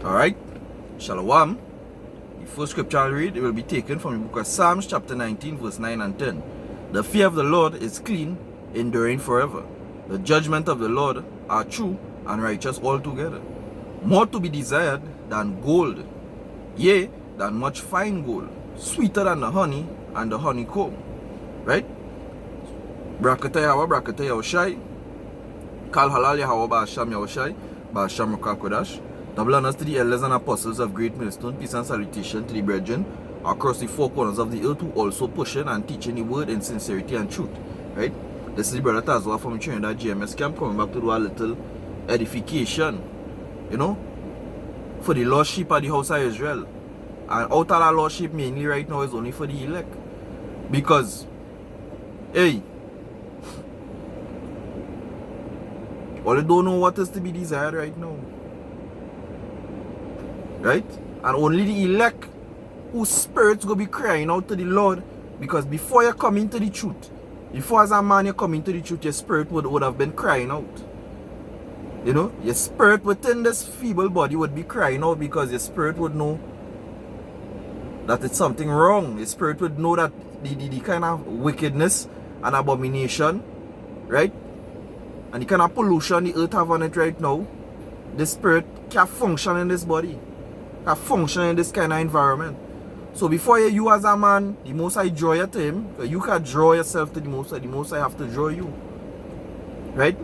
Alright, Shalom. The first scripture I'll read, it will be taken from the book of Psalms chapter 19 verse 9 and 10. The fear of the Lord is clean, enduring forever. The judgment of the Lord are true and righteous altogether. More to be desired than gold, yea, than much fine gold, sweeter than the honey and the honeycomb. Right? Brakata Yahushai, Kal Halal Yahweh Ba'asham Yahushai, Ba'asham Rakal Kodash. Double honors to the elders and apostles of Great Millstone. Peace and salutation to the brethren across the four corners of the earth who also pushing and teaching the word in sincerity and truth. Right? This is the brother Tazwa from Trinidad GMS camp coming back to do a little edification, you know, for the lost sheep of the house of Israel. And out of that lost sheep mainly right now is only for the elect. Because, hey, all they don't know what is to be desired right now. Right? And only the elect whose spirits will be crying out to the Lord, because before you come into the truth, before as a man you come into the truth, your spirit would have been crying out. You know, your spirit within this feeble body would be crying out, because your spirit would know that it's something wrong. Your spirit would know that the kind of wickedness and abomination, right? And the kind of pollution the earth have on it right now, the spirit can't function in this body. Function in this kind of environment. So before you as a man, the Most High draw you to him. You can draw yourself to the Most High have to draw you. Right?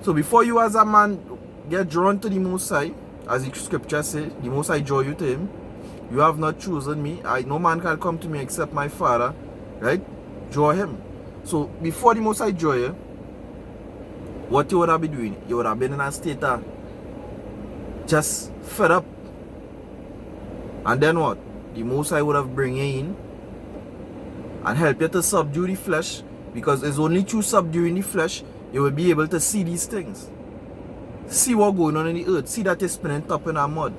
So before you as a man get drawn to the Most High, as the scripture says, the Most High draw you to him. You have not chosen me. No man can come to me except my Father. Right? Draw him. So before the Most High draw you, what you would have been doing? You would have been in a state of just fed up. And then what? The Most High would have bring you in and help you to subdue the flesh, because it's only through subduing the flesh you will be able to see these things. See what's going on in the earth. See that you're spinning top in a mud.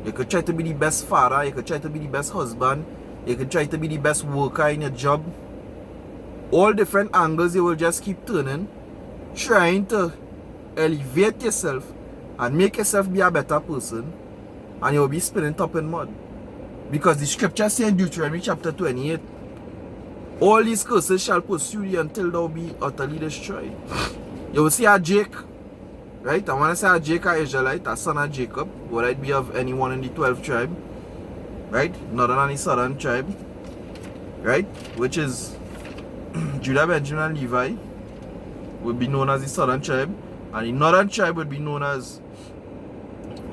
You could try to be the best father. You could try to be the best husband. You could try to be the best worker in your job. All different angles you will just keep turning, trying to elevate yourself and make yourself be a better person. And you'll be spinning top in mud. Because the scripture says in Deuteronomy chapter 28, all these curses shall pursue you until thou be utterly destroyed. You will see a Jake, right? I want to say a Jake, a Israelite, a son of Jacob, would it be of anyone in the 12th tribe, right? Northern and the southern tribe, right? Which is Judah, Benjamin, and Levi, would be known as the southern tribe, and the northern tribe would be known as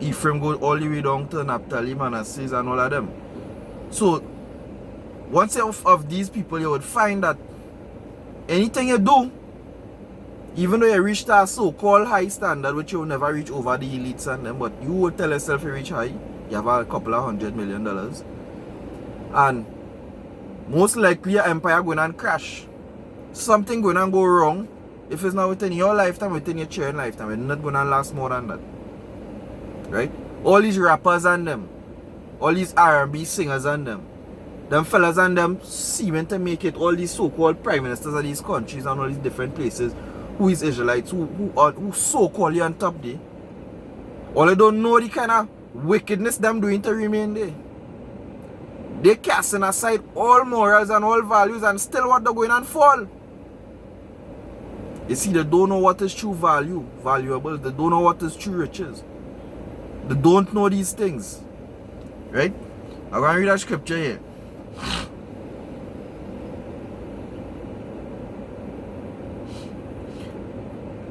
Ephraim, go all the way down to Naphtali, Manasseh, and all of them. So, once of these people, you would find that anything you do, even though you reach that so-called high standard, which you will never reach over the elites and them, but you will tell yourself you reach high, you have a couple of $100 million, and most likely your empire going to crash. Something going to go wrong. If it's not within your lifetime, within your children's lifetime, it's not going to last more than that. Right? All these rappers and them, all these R&B singers and them fellas and them seeming to make it, all these so-called prime ministers of these countries and all these different places, who is Israelites, who so-called on top there. All they don't know the kind of wickedness them doing to remain there. They casting aside all morals and all values, and still what they're going and fall. You see, they don't know what is true valuable. They don't know what is true riches. They don't know these things. Right? I'm going to read that scripture here.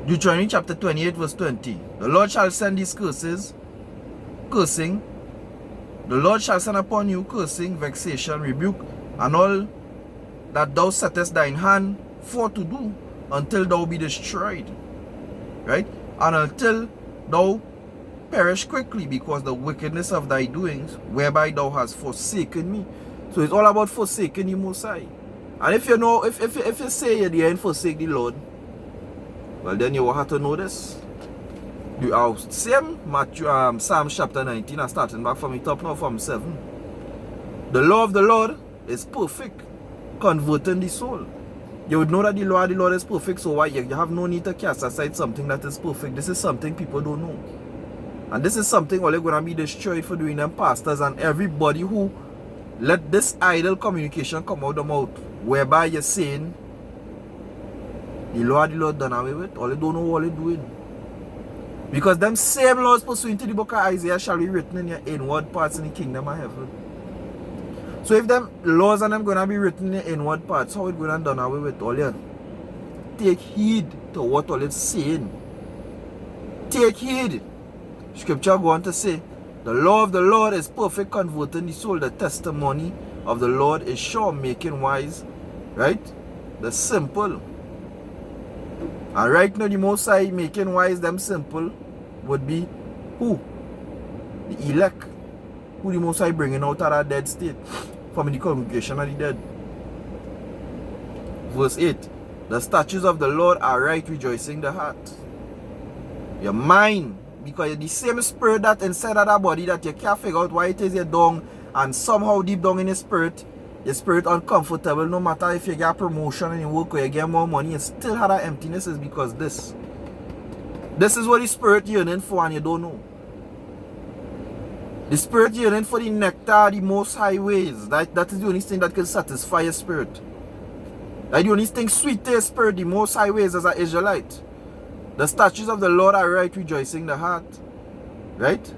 Deuteronomy chapter 28 verse 20. The Lord shall send these cursing. The Lord shall send upon you cursing, vexation, rebuke, and all that thou settest thine hand for to do, until thou be destroyed. Right? And until thou perish quickly, because the wickedness of thy doings, whereby thou hast forsaken me. So it's all about forsaking the Most High. And if you know, if you say you didn't forsake the Lord, well then you will have to know this. You same Matthew, Psalm chapter 19, and starting back from the top now from 7. The law of the Lord is perfect, converting the soul. You would know that the law of the Lord is perfect, so why you have no need to cast aside something that is perfect. This is something people don't know. And this is something only going to be destroyed for doing them pastors and everybody who let this idle communication come out of the mouth, whereby you're saying, the Lord done away with. All they don't know what they're doing. Because them same laws pursuant to the book of Isaiah shall be written in your inward parts in the kingdom of heaven. So if them laws and them going to be written in the inward parts, how it going to done away with all you? Take heed to what all it's saying. Take heed. Scripture go on to say, the law of the Lord is perfect, converting the soul. The testimony of the Lord is sure, making wise, right, the simple. And right now the Most High making wise them simple would be who? The elect. Who the Most High bringing out of that dead state from the congregation of the dead. Verse 8. The statutes of the Lord are right, rejoicing the heart. Your mind, because you're the same spirit that inside of that body that you can't figure out why it is you're down, and somehow deep down in your spirit uncomfortable. No matter if you get promotion and you work or you get more money, you still have that emptiness. Is because this is what the spirit yearning for, and you don't know. The spirit yearning for the nectar, the most high ways. That is the only thing that can satisfy your spirit. That the only thing sweet to your spirit, the most high ways as an Israelite. The statutes of the Lord are right, rejoicing the heart. Right?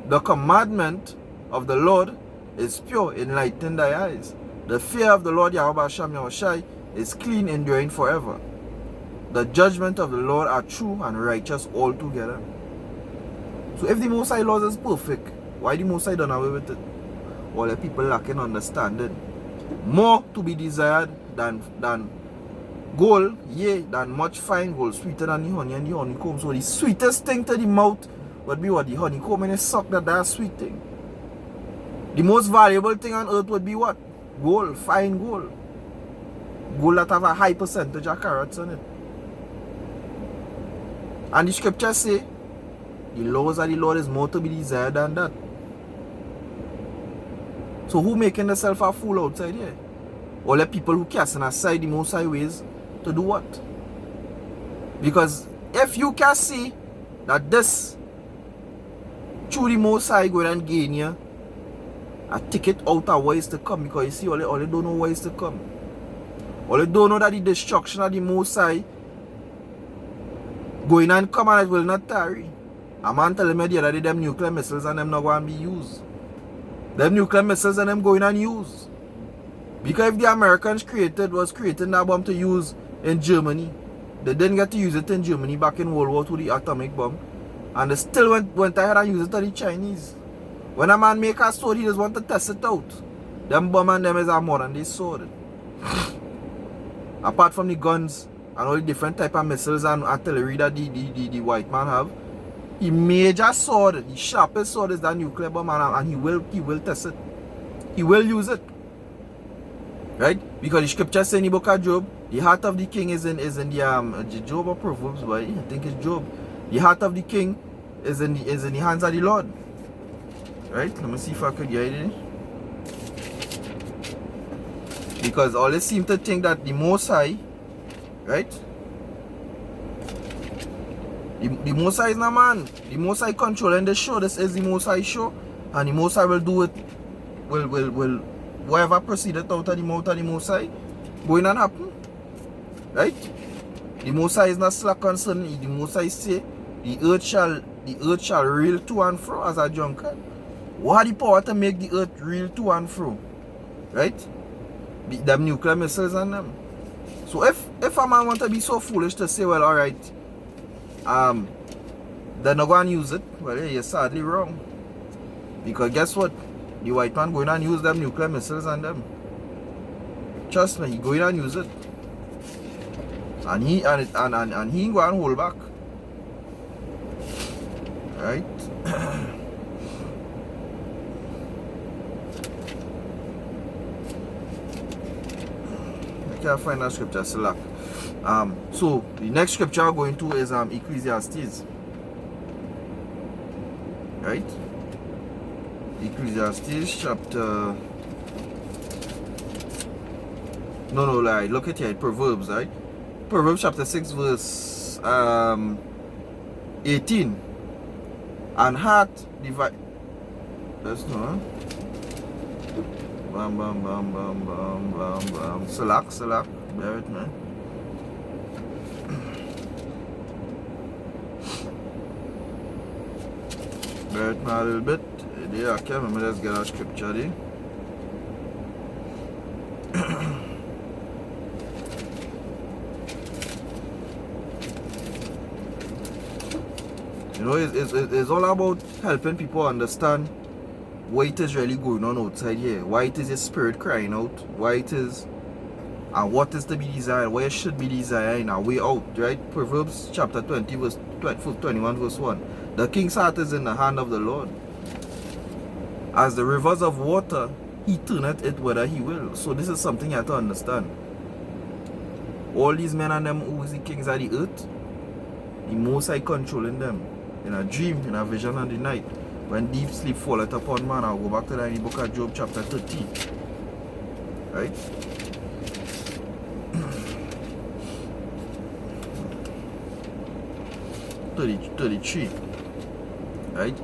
The commandment of the Lord is pure, enlightening thy eyes. The fear of the Lord Yahweh Hashem Yahushai is clean, enduring forever. The judgment of the Lord are true and righteous altogether. So if the Most High laws is perfect, why the Most High done away with it? All the people lacking understanding. More to be desired than gold, yea, than much fine gold, sweeter than the honey and the honeycomb. So the sweetest thing to the mouth would be what? The honeycomb, and you suck that sweet thing. The most valuable thing on earth would be what? Gold, fine gold. Gold that have a high percentage of carats on it. And the scriptures say, the laws of the Lord is more to be desired than that. So who making themselves a fool outside here? All the people who casting aside the Most High ways to do what? Because if you can see that this through the Most High going and gain you a ticket out of what is to come, because you see all they don't know what is to come. All they don't know that the destruction of the Most High going and come and it will not tarry. A man telling me the other day them nuclear missiles and them not going to be used. Them nuclear missiles and them going and use. Because if the Americans was creating that bomb to use in Germany, they didn't get to use it in Germany back in World War II, the atomic bomb. And they still went ahead and used it to the Chinese. When a man make a sword, he just want to test it out. Them bomb and them is a modern day sword. Apart from the guns and all the different type of missiles and artillery that the white man have, the major sword, the sharpest sword is that nuclear bomb, and he will test it. He will use it. Right? Because the scripture says in the book of Job, the heart of the king is in the Job or Proverbs, but I think it's Job. The heart of the king is in the hands of the Lord. Right? Let me see if I could get it. Because all they seem to think that the Most High, right? The Most High is not man. The Most High controlling the show. This is the Most High show. And the Most High will do it. Will whatever proceeded out of the mouth of the Most High going and happen. Right? The Most High is not slack concerning. The Most High say the earth shall reel to and fro as a drunkard. What the power to make the earth reel to and fro? Right? Them nuclear missiles and them. So if a man want to be so foolish to say, well, alright, they're not going to use it, well, yeah, you're sadly wrong. Because guess what? The white man going and use them nuclear missiles and them. Trust me, he going and use it. And he ain't going to hold back. Right? I can't find that scripture select. So the next scripture I'm going to is Ecclesiastes. Right? Ecclesiastes chapter. Look at here, Proverbs, right? Proverbs chapter 6 verse 18. And heart divide. That's no. Huh? Bam bam bam bam bam bam bam. Select. Bear with me. Bear with me a little bit. There, okay, let's get our scripture there. You know, it's all about helping people understand what it is really going on outside here. Why it is your spirit crying out. Why it is and what is to be desired. Where it should be desired in our way out. Right? Proverbs chapter 20 verse 21 verse 1. The king's heart is in the hand of the Lord. As the rivers of water, he turneth it whither he will. So this is something you have to understand. All these men and them who is the kings of the earth, the Most High controlling them. In a dream, in a vision on the night. When deep sleep falleth upon man, I'll go back to that in the book of Job chapter 13. Right? 33. Right?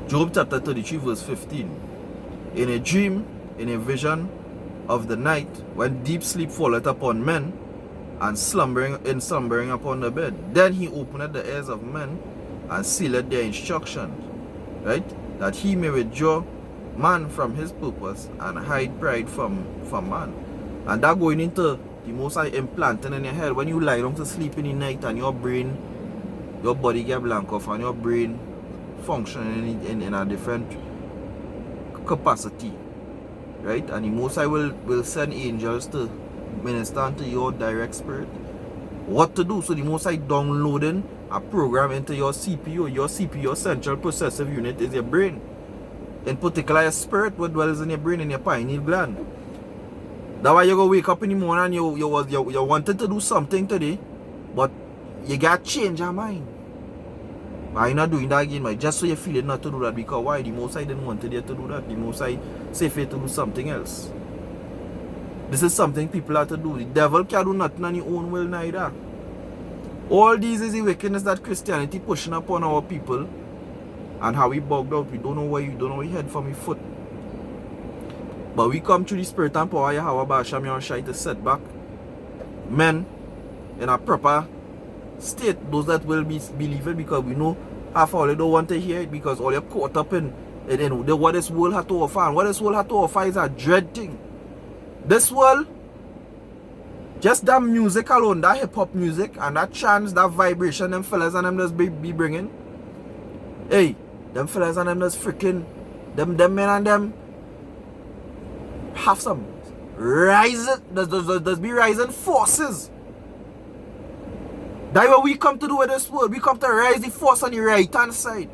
Job chapter 33 verse 15. In a dream, in a vision of the night, when deep sleep falleth upon men, and slumbering upon the bed, then he openeth the ears of men, and sealeth their instructions, right? That he may withdraw man from his purpose, and hide pride from man. And that going into the Most High implanting in your head, when you lie down to sleep in the night, and your brain, your body get blank off, and your brain functioning in a different capacity, right? And the Most High will send angels to minister to your direct spirit what to do. So the Most High downloading a program into your CPU. Your CPU, your central processing unit, is your brain. In particular, your spirit, what dwells in your brain, in your pineal gland. That's why you go wake up in the morning and you wanted to do something today, but you got to change your mind. But you're not doing that again, but just so you feel it not to do that. Because why? The Most High didn't want you to do that. The Most High say for you to do something else. This is something people have to do. The devil can't do nothing on his own will neither. All these is the wickedness that Christianity pushing upon our people, and how we bugged out. We don't know where we head from we foot. But we come through the spirit and power Yahweh Basham Yahushai to set back men in a proper state, those that will be believing, because we know half all they don't want to hear it, because all you're caught up in what this world has to offer. And what this world has to offer is a dread thing. This world, just that music alone, that hip-hop music and that chants, that vibration, them fellas and them just be bringing. Hey, them fellas and them just freaking, them men and them have some rising, there's be rising forces. That's what we come to do with this world. We come to rise the force on the right hand side.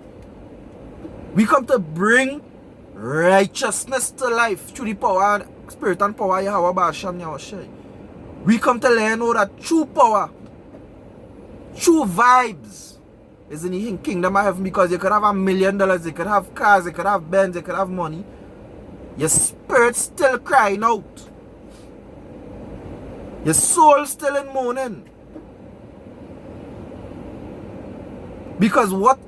We come to bring righteousness to life through the power, spirit and power Yahweh Basham Yahushai. We come to learn how that true power, true vibes is in the kingdom of heaven, because you could have $1 million, you could have cars, you could have Benz, you could have money. Your spirit still crying out. Your soul still in mourning. Because what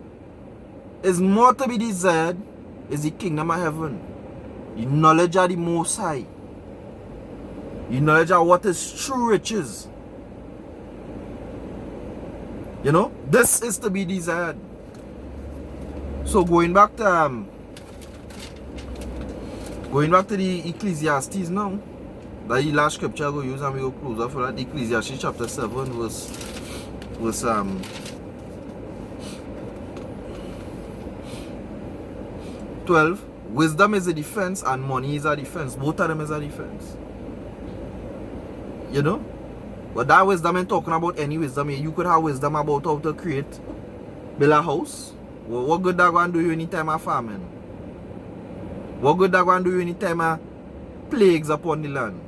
is more to be desired is the kingdom of heaven. The knowledge of the Most High. The knowledge of what is true riches. You know, this is to be desired. So going back to the Ecclesiastes now. That's the last scripture I go use, and we go close up for that. Ecclesiastes chapter 7 verse 12. Wisdom is a defense and money is a defense. Both of them is a defense. You know? But that wisdom ain't talking about any wisdom. You could have wisdom about how to build a house. Well, what good that going to do you anytime of farming? What good that going to do you anytime of plagues upon the land?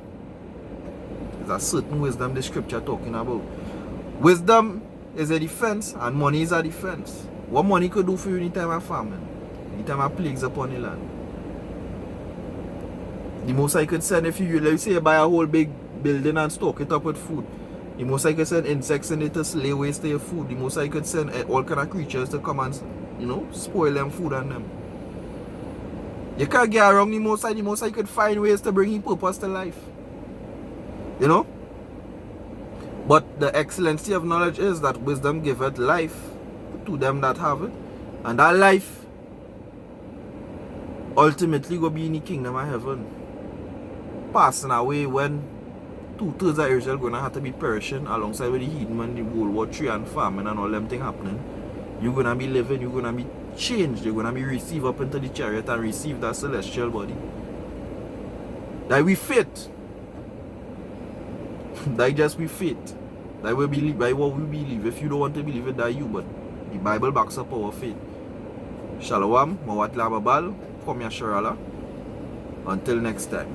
There's a certain wisdom the scripture talking about. Wisdom is a defense and money is a defense. What money could do for you anytime of famine? Anytime of plagues upon the land? The Most High could send, if you, let's say you buy a whole big building and stock it up with food. The Most High could send insects in it to lay waste to your food. The Most High could send all kind of creatures to come and you know, spoil them food and them. You can't get around the Most High. The Most High could find ways to bring his purpose to life. You know? But the excellency of knowledge is that wisdom giveth life to them that have it. And that life ultimately will be in the kingdom of heaven. Passing away when 2/3 of Israel going to have to be perishing alongside with the heathen and the World War III and famine and all them things happening. You're going to be living, you're going to be changed, you're going to be received up into the chariot and receive that celestial body. That we fit. That just we fit. That we believe by what we believe. If you don't want to believe it, that you, but the Bible backs up our faith. Shalom, Mawat Lababal, Kom Yasharala. Until next time.